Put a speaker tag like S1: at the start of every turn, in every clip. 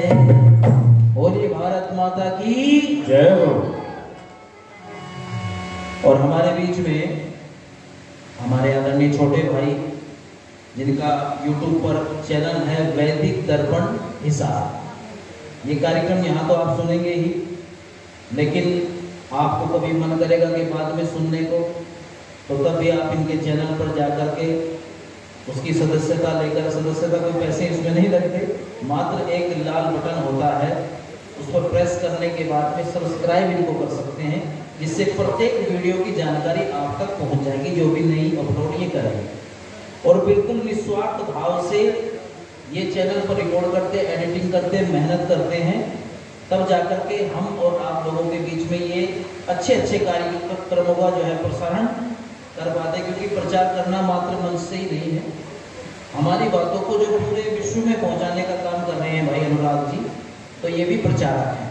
S1: बोलिए भारत माता की
S2: जय हो।
S1: और हमारे बीच में हमारे आदरणीय छोटे भाई जिनका YouTube पर चैनल है वैदिक दर्पण हिसार। ये कार्यक्रम यहाँ तो आप सुनेंगे ही, लेकिन आपको कभी मन करेगा कि बाद में सुनने को, तो तब भी आप इनके चैनल पर जाकर के उसकी सदस्यता लेकर, सदस्यता कोई पैसे इसमें नहीं लगते, मात्र एक लाल बटन होता है, उस पर प्रेस करने के बाद में सब्सक्राइब इनको कर सकते हैं, जिससे प्रत्येक वीडियो की जानकारी आप तक पहुंच जाएगी, जो भी नई अपलोड ये करेंगे। और बिल्कुल निस्वार्थ भाव से ये चैनल पर रिकॉर्ड करते, एडिटिंग करते, मेहनत करते हैं, तब जाकर के हम और आप लोगों के बीच में ये अच्छे अच्छे कार्यक्रमों का जो है प्रसारण कर पाते, क्योंकि प्रचार करना मात्र मंच से ही नहीं है, हमारी बातों को जो पूरे विश्व में पहुंचाने का काम कर रहे हैं भाई अनुराग जी, तो ये भी प्रचारक हैं।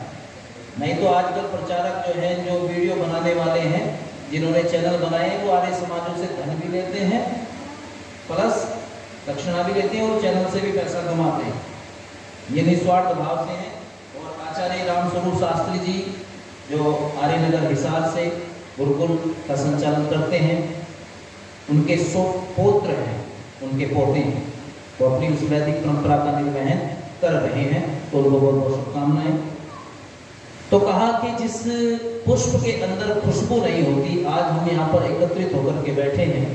S1: नहीं तो आजकल प्रचारक जो हैं, जो वीडियो बनाने वाले हैं, जिन्होंने चैनल बनाए, वो आर्य समाजों से धन भी लेते हैं, प्लस दक्षिणा भी लेते हैं और चैनल से भी पैसा कमाते हैं। ये निस्वार्थ भाव से हैं। और आचार्य रामस्वरूप शास्त्री जी जो आर्यनगर हिसार से गुरुकुल का संचालन करते हैं, उनके 100 पौत्र हैं, उनके पोते हैं, वो अपनी उस वैदिक परंपरा का निर्वहन कर रहे हैं, तो उनको बहुत बहुत शुभकामनाएं। तो कहा कि जिस पुष्प के अंदर खुशबू नहीं होती, आज हम यहाँ पर एकत्रित होकर के बैठे हैं।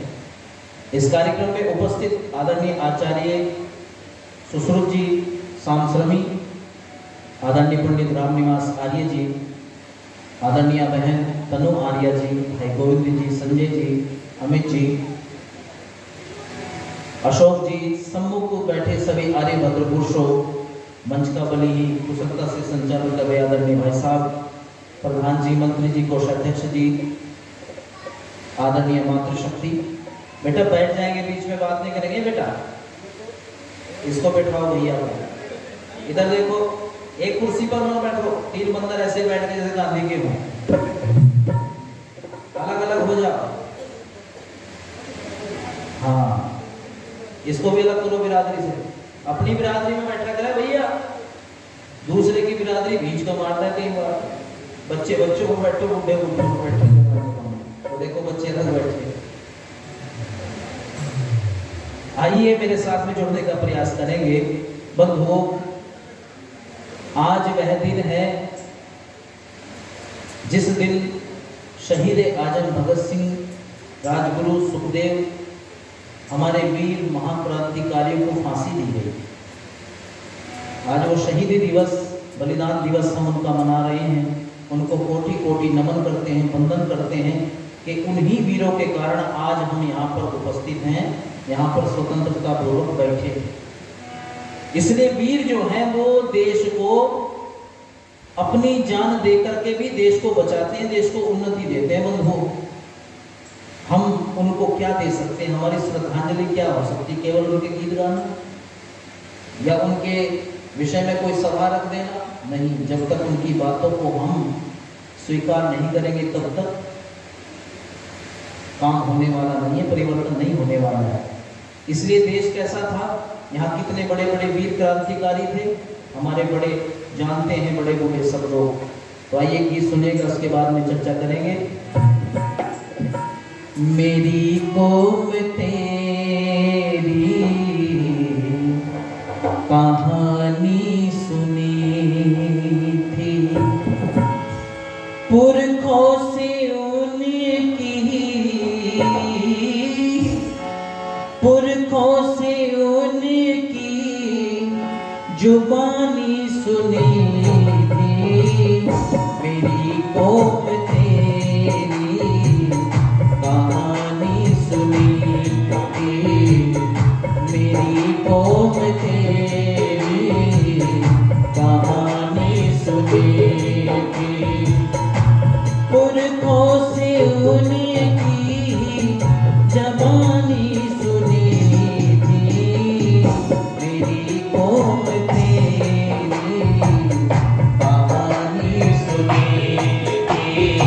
S1: इस कार्यक्रम में उपस्थित आदरणीय आचार्य सुश्रुत जी सांश्रमी, आदरणीय पंडित रामनिवास आर्य जी, आदरणीय बहन तनु आर्य जी, भाई गोविंद जी, संजय जी, अमित जी, अशोक जी, सम्मुख बैठे सभी आर्य भद्र पुरुषों, मंच का बली कुशलता से संचालन कर रहे आदरणीय भाई साहब, प्रधान जी, मंत्री जी, कोषाध्यक्ष जी, आदरणीय मातृशक्ति। बेटा बैठ जाएंगे, बीच में बात नहीं करेंगे बेटा, इसको बैठाओ भैया, इधर देखो, एक कुर्सी पर ना बैठो, 3 बंदर ऐसे बैठ के जैसे गांधी के हों, अलग अलग हो जाओ। हाँ, इसको भी अलग करो बिरादरी से, अपनी बिरादरी में बैठा करे भैया, दूसरे की बिरादरी बीच का मारता है कई बार। बच्चे बच्चों को बैठो, बूढ़े बूढ़े को बैठो, तो देखो बच्चे अलग बैठे। आइए मेरे साथ में जुड़ने का प्रयास करेंगे बंधुओं। आज वह दिन है जिस दिन शहीद आजम भगत सिंह, राजगुरु सुखदेव, हमारे वीर महाक्रांतिकारियों को फांसी दी गई। आज वो शहीदी दिवस, बलिदान दिवस हम उनका मना रहे हैं, उनको कोटि कोटि नमन करते हैं, वंदन करते हैं कि उन्हीं वीरों के कारण आज हम यहाँ पर उपस्थित हैं, यहाँ पर स्वतंत्रता पूर्वक बैठे। इसलिए वीर जो हैं वो देश को अपनी जान दे करके भी देश को बचाते हैं, देश को उन्नति देते हैं। बंधु, हम उनको क्या दे सकते हैं? हमारी श्रद्धांजलि क्या हो सकती? केवल उनके गीत गाना या उनके विषय में कोई सभा रख देना? नहीं, जब तक उनकी बातों को हम स्वीकार नहीं करेंगे तब तक काम होने वाला नहीं है, परिवर्तन नहीं होने वाला है। इसलिए देश कैसा था, यहाँ कितने बड़े बड़े वीर क्रांतिकारी थे, हमारे बड़े जानते हैं, बड़े बूढ़े सब लोग। तो आइए गीत सुनेगा, उसके बाद में चर्चा करेंगे। मेरी कौम तेरी कहानी सुनी थी, पुरखों से उनकी, पुरखों से उनकी जुबानी सुनी थी। मेरी कौम तेरी कहानी सुनी थी, मेरी कौम तेरी कहानी सुनी थी, पुरखों से उनकी जबानी सुनी थी। मेरी कौम तेरी कहानी सुनी थी।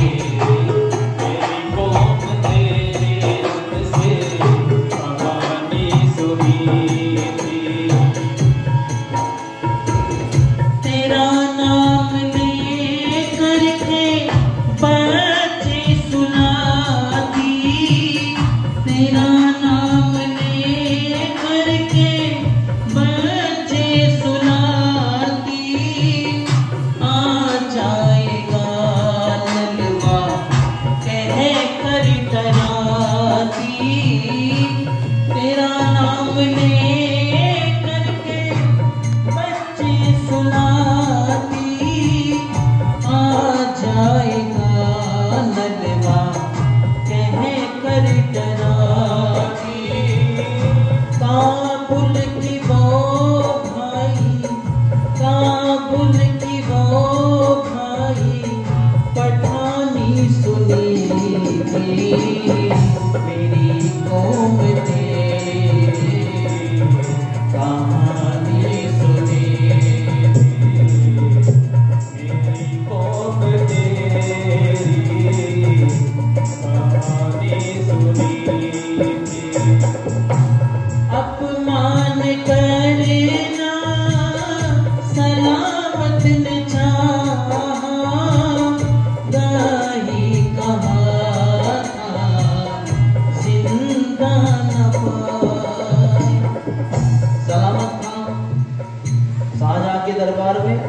S1: शाहजहां के दरबार में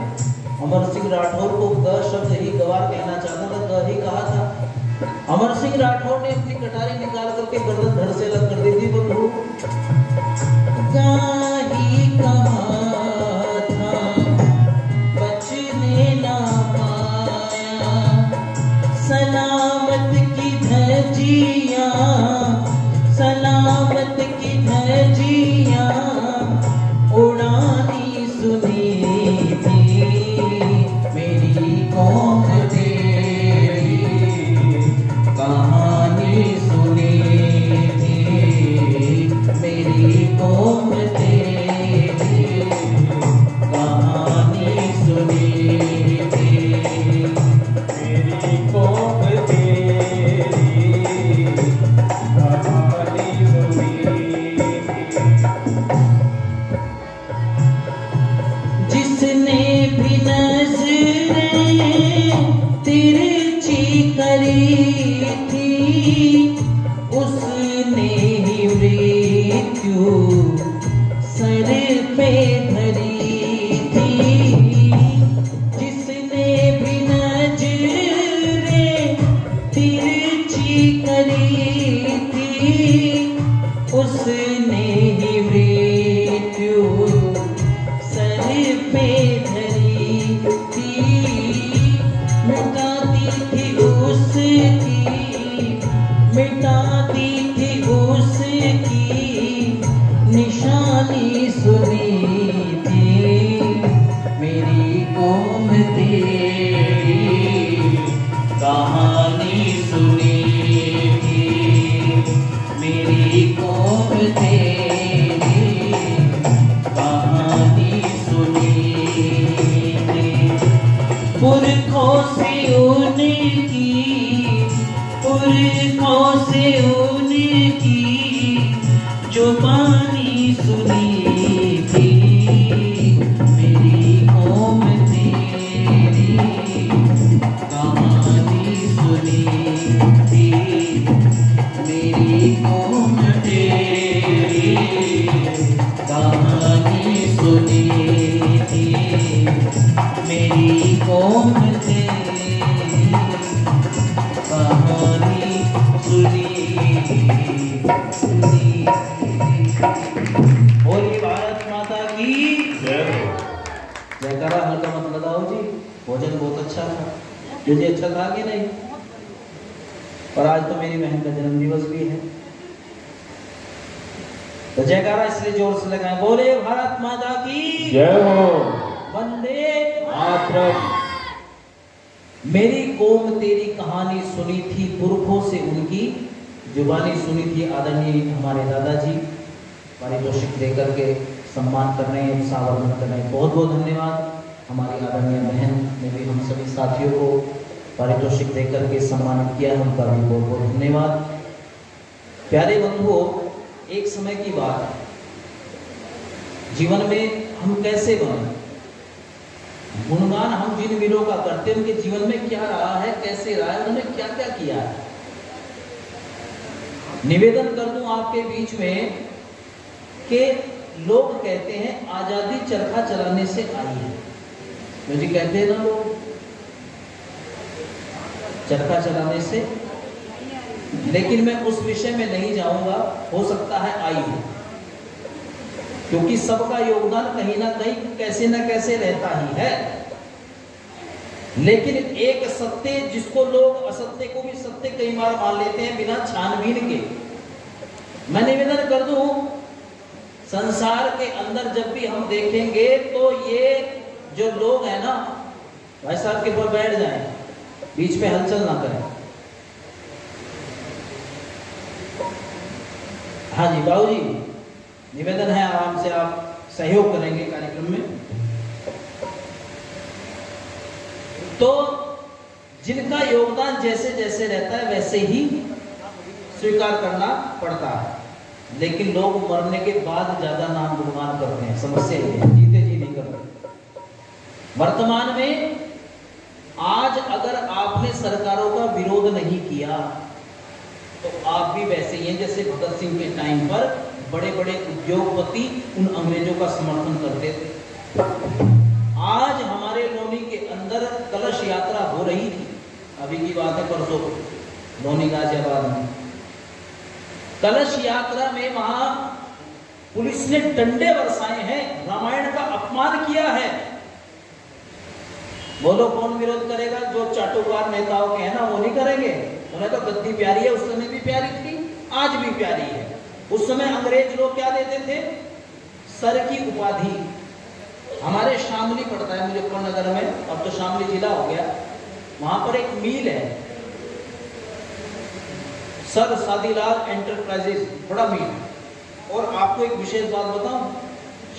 S1: अमर सिंह राठौर को ग शब्द ही गवार कहना चाहता था, ग ही कहा था। अमर सिंह राठौर ने अपनी कटारी निकाल करके गर्दन धड़ से अलग कर दी थी। बंधु ही कहा था बचने ना पाया, सलामत की धज्जियां, सलामत की धज्जियां उड़ानी सुनी थी मेरी कौम तेरी, कहानी सुनी थी मेरी कौम तेरी, कहानी सुनी थी मेरी कौम तेरी, कहानी सुनी थी। जिसने भी नजरें तिरछी करी थी, उसने ही मृत्यु सर पे धरी थी। जिसने भी नजरें तिरछी करी थी, उसने ही मृत्यु सर पे धरी थी। मिटाती थी उसकी, मिटाती थी उसकी निशानी सुनी थी मेरी कौम तेरी, कहानी सुनी थी मेरी कौम तेरी, कहानी सुनी थी। पुरखों से उनकी, पुरखों से उनकी जुबानी सुनी थी मेरी कौम तेरी, कहानी सुनी थी मेरी कौम तेरी, कहानी सुनी थी मेरी कौम तेरी, कहानी सुनी थी। बोलिए भारत माता की जयकारा। हल्का मत लगाओ जी, भोजन बहुत अच्छा था। मुझे अच्छा था कि नहीं? और आज तो मेरी बहन का जन्म दिवस भी है, तो जयकारा इसलिए जोर से लगाएं। बोले भारत माता की जय हो, वंदे मातरम। मेरी कौम तेरी कहानी सुनी थी, पुरखों से उनकी जुबानी सुनी थी। आदरणीय हमारे दादाजी पारितोषिक देकर के सम्मान कर रहे हैं, सावधान कर रहे हैं, बहुत बहुत धन्यवाद। हमारी आदरणीय बहन ने भी हम सभी साथियों को पारितोषिक देकर के सम्मानित किया, उनका भी बहुत बहुत धन्यवाद। प्यारे बंधुओं, एक समय की बात, जीवन में हम कैसे बने, गुणगान हम जिन वीरों का करते हैं उनके जीवन में क्या रहा है, कैसे रहा है, उन्होंने क्या क्या किया है। निवेदन कर दूं आपके बीच में कि लोग कहते हैं आजादी चरखा चलाने से आई है। मुझे कहते हैं ना लोग, चरखा चलाने से, लेकिन मैं उस विषय में नहीं जाऊंगा। हो सकता है आई हो, क्योंकि सबका योगदान कहीं ना कहीं कैसे ना कैसे रहता ही है। लेकिन एक सत्य जिसको लोग असत्य को भी सत्य कई बार मान लेते हैं बिना छानबीन के। मैं निवेदन कर दूं, संसार के अंदर जब भी हम देखेंगे तो ये जो लोग हैं ना, भाई साहब के ऊपर बैठ जाएं, बीच में हलचल ना करें। हाँ जी बाबू जी, निवेदन है आराम से आप सहयोग करेंगे कार्यक्रम में। तो जिनका योगदान जैसे जैसे रहता है वैसे ही स्वीकार करना पड़ता है, लेकिन लोग मरने के बाद ज्यादा नाम गुणगान करते हैं। समस्या ये है, जीते जी नहीं करते। वर्तमान में आज अगर आपने सरकारों का विरोध नहीं किया तो आप भी वैसे ही हैं जैसे भगत सिंह के टाइम पर बड़े बड़े उद्योगपति उन अंग्रेजों का समर्थन करते थे। आज हमारे लोनी के अंदर कलश यात्रा हो रही थी, अभी की बात है, परसों लोनी गाजियाबाद में कलश यात्रा में वहां पुलिस ने डंडे बरसाए हैं, रामायण का अपमान किया है। बोलो कौन विरोध करेगा? जो चाटुकार नेताओं के हैं ना, वो नहीं करेंगे। उन्हें तो गद्दी प्यारी है, उस समय भी प्यारी थी, आज भी प्यारी है। उस समय अंग्रेज लोग क्या देते थे? सर की उपाधि। हमारे शामली पड़ता है मुजफ्फरनगर में, अब तो शामली जिला हो गया, वहां पर एक मिल है, सर शादीलाल एंटरप्राइजेज, बड़ा मिल है। और आपको एक विशेष बात बताऊं,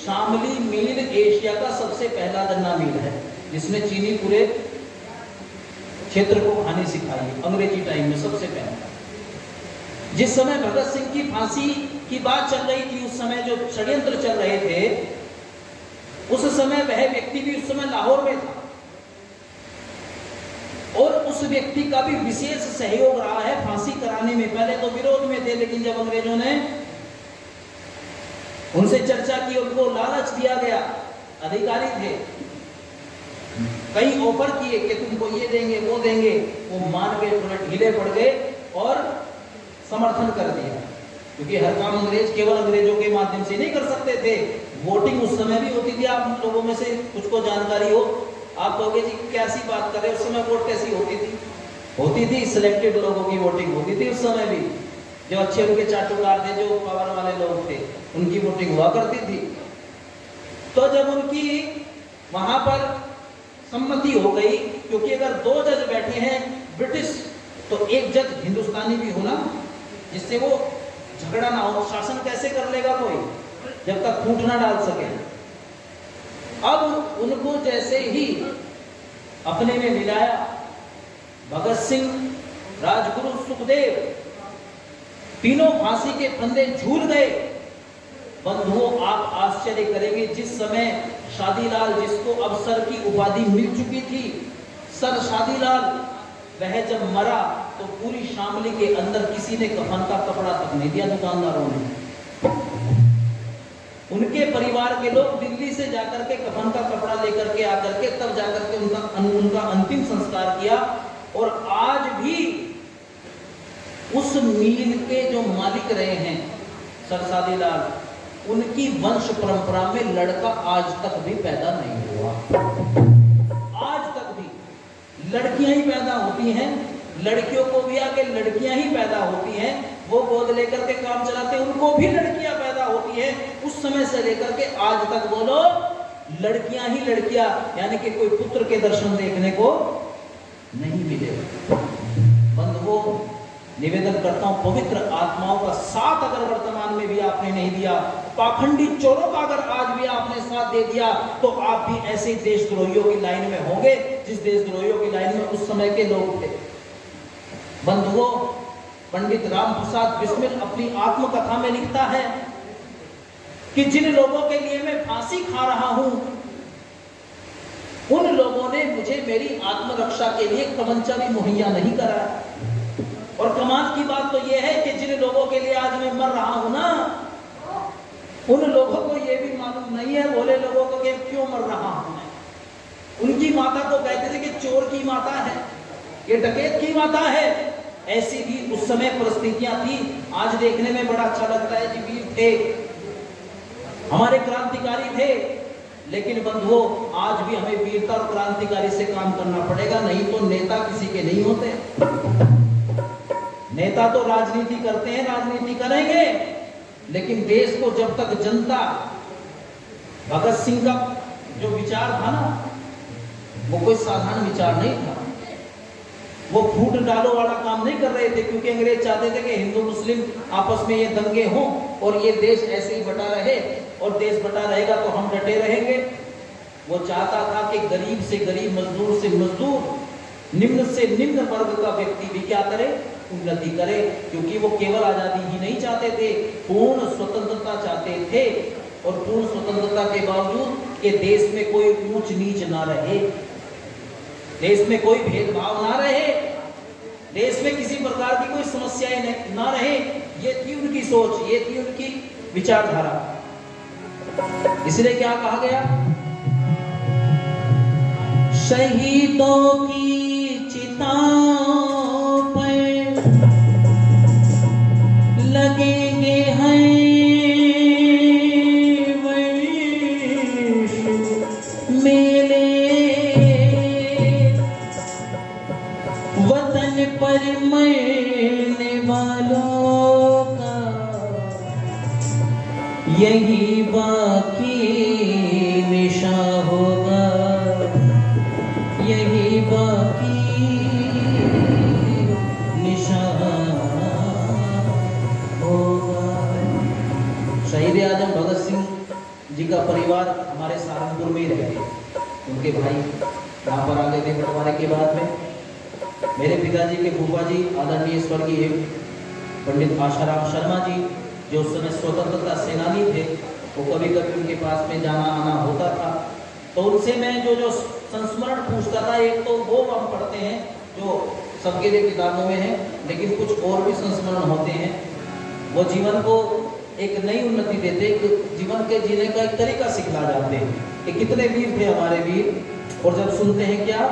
S1: शामली मिल एशिया का सबसे पहला गन्ना मिल है, जिसने चीनी पूरे क्षेत्र को खानी सिखाई, अंग्रेजी टाइम में सबसे पहले। जिस समय भगत सिंह की फांसी की बात चल रही थी, उस समय जो षड्यंत्र चल रहे थे, उस समय वह व्यक्ति भी उस समय लाहौर में था, और उस व्यक्ति का भी विशेष सहयोग रहा है फांसी कराने में। पहले तो विरोध में थे, लेकिन जब अंग्रेजों ने उनसे चर्चा की, उनको लालच दिया गया, अधिकारी थे, कई ऑफर किए कि तुमको ये देंगे वो देंगे, वो मान के थोड़े ढीले पड़ गए और समर्थन कर दिया, क्योंकि हर काम अंग्रेज केवल अंग्रेजों के माध्यम से नहीं कर सकते थे। वोटिंग उस समय भी होती थी, आप लोगों में से कुछ को जानकारी हो, आप कहोगे जी कैसी बात कर रहे हैं, उस समय वोट कैसी होती थी? होती थी, सिलेक्टेड लोगों की वोटिंग होती थी उस समय भी, जो अच्छे उनके चाटुकार थे, जो पावर वाले लोग थे, उनकी वोटिंग हुआ करती थी। तो जब उनकी वहां पर सम्मति हो गई, क्योंकि अगर 2 जज बैठे हैं ब्रिटिश, तो एक जज हिंदुस्तानी भी होना, जिससे वो झगड़ा ना हो। शासन कैसे कर लेगा कोई, जब तक फूट ना डाल सके। अब उनको जैसे ही अपने में मिलाया, भगत सिंह, राजगुरु, सुखदेव, तीनों फांसी के फंदे झूल गए। बंधुओं, आप आश्चर्य करेंगे, जिस समय शादीलाल, जिसको अब सर की उपाधि मिल चुकी थी, सर शादीलाल, वह जब मरा तो पूरी शामली के अंदर किसी ने कफन का कपड़ा तक नहीं दिया दुकानदारों ने। उनके परिवार के लोग दिल्ली से जाकर के कफन का कपड़ा लेकर के आकर के तब जाकर के उनका अंतिम संस्कार किया। और आज भी उस मिल के जो मालिक रहे हैं सर शादीलाल, उनकी वंश परंपरा में लड़का आज तक भी पैदा नहीं हुआ। आज तक भी लड़कियां ही पैदा होती हैं, लड़कियों को भी आगे लड़कियां ही पैदा होती हैं, वो गोद लेकर के काम चलाते हैं, उनको भी लड़कियां पैदा होती हैं। उस समय से लेकर के आज तक बोलो लड़कियां ही लड़कियां, यानी कि कोई पुत्र के दर्शन देखने को नहीं मिले। बंधुओं, निवेदन करता हूं, पवित्र आत्माओं का साथ अगर वर्तमान में भी आपने नहीं दिया, पाखंडी चोरों का अगर आज भी आपने साथ दे दिया, तो आप भी ऐसे देशद्रोहियों की लाइन में होंगे, जिस देशद्रोहियों की लाइन में उस समय के लोग थे। बंधुओं, पंडित राम प्रसाद बिस्मिल अपनी आत्मकथा में लिखता है कि जिन लोगों के लिए मैं फांसी खा रहा हूं, उन लोगों ने मुझे मेरी आत्मरक्षा के लिए कवंचा भी मुहैया नहीं कराया। और कमाल की बात तो यह है कि जिन लोगों के लिए आज मैं मर रहा हूं ना, उन लोगों को यह भी मालूम नहीं है, भोले लोगों को, कि क्यों मर रहा हूं मैं। उनकी माता को कहते थे कि चोर की माता है, ये डकैत की माता है। ऐसी भी उस समय परिस्थितियां थी। आज देखने में बड़ा अच्छा लगता है, जी वीर थे, हमारे क्रांतिकारी थे, लेकिन बंधुओं आज भी हमें वीरता और क्रांतिकारी से काम करना पड़ेगा, नहीं तो नेता किसी के नहीं होते। नेता तो राजनीति करते हैं, राजनीति करेंगे, लेकिन देश को जब तक जनता, भगत सिंह का जो विचार था ना, वो कोई साधारण विचार नहीं था। वो फूट डालो वाला काम नहीं कर रहे थे, क्योंकि अंग्रेज चाहते थे कि हिंदू मुस्लिम आपस में ये दंगे हों और ये देश ऐसे ही बटा रहे, और देश बटा रहेगा तो हम डटे रहेंगे। वो चाहता था कि गरीब से गरीब, मजदूर से मजदूर, निम्न से निम्न वर्ग का व्यक्ति भी क्या करे, उन्नति करे, क्योंकि वो केवल आजादी ही नहीं चाहते थे, पूर्ण स्वतंत्रता चाहते थे। और पूर्ण स्वतंत्रता के बावजूद कि देश में कोई ऊंच नीच ना रहे, देश में कोई भेदभाव ना रहे, देश में किसी प्रकार की कोई समस्याएं ना रहे, ये थी उनकी सोच, ये थी उनकी विचारधारा। इसलिए क्या कहा गया शहीदों की चिताओं पर लगेंगे हैं वर्ष मेले, वतन पर मरने वालों का यही बाकी निशान होगा, यही बाकी निशान होगा। शहीद आजम भगत सिंह जी का परिवार हमारे सहारनपुर में ही रहते, उनके भाई यहाँ पर आ गए थे बंटवारे के बाद में। मेरे पिताजी के फूफा जी आदरणीय स्वर्गीय पंडित आशाराम शर्मा जी, जो उस समय स्वतंत्रता सेनानी थे, वो कभी कभी उनके पास में जाना आना होता था। तो उनसे मैं जो संस्मरण पूछता था, एक तो वो हम पढ़ते हैं जो सबके लिए किताबों में है, लेकिन कुछ और भी संस्मरण होते हैं। वो जीवन को एक नई उन्नति देते, जीवन के जीने का एक तरीका सिखला जाते हैं कि कितने वीर थे हमारे वीर। और जब सुनते हैं क्या